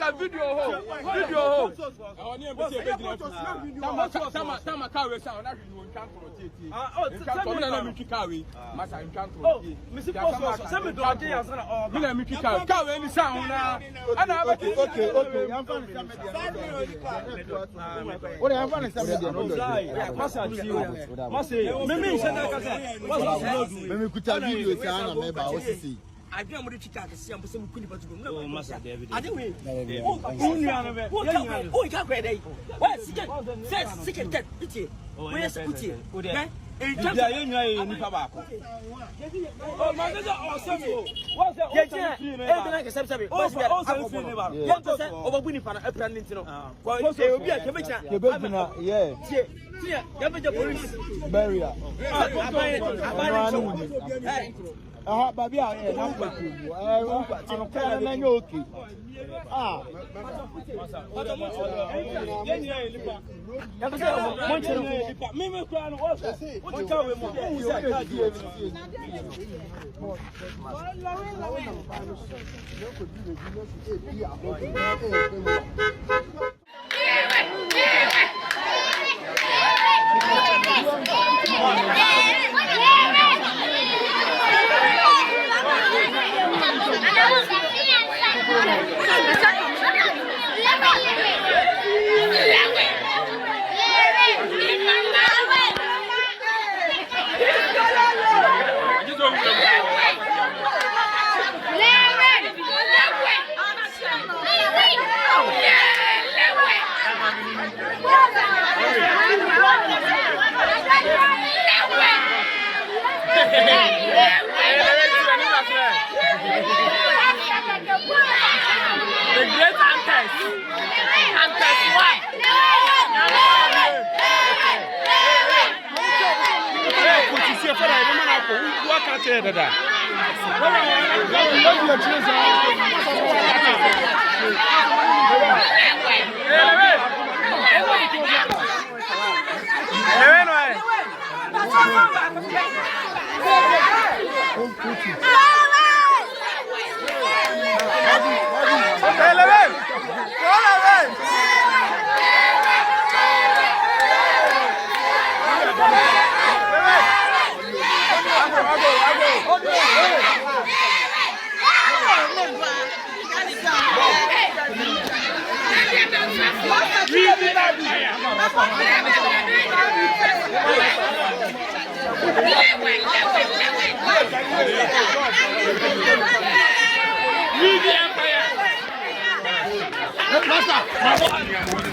ka video ho. Sama ka we sa na hwe won twankoro tie. Twankoro na mi twika we. Masa twankoro tie. Mr. Post, send me do ade answer na all. Mi na mi twika. Ka we ni sa ho na. Ana abati. Okay. Yan fa ni sa media. What yan fa ni sa media no do. Masa ti o. Masa me nshana kasa. Masa me kuta video sa na me ba osisi. I don't want to check out the same person who couldn't go. No, Master David. I don't win. Oh, you can't create a. What? Second, pity. Where's pity? Oh, my God, awesome. What's that? Like a subsidy. Also, over winning for a planning to know. Well, it will be a commission. Yeah. Police barrier. Baby, I am okay. The great Antes. Antes what? Master.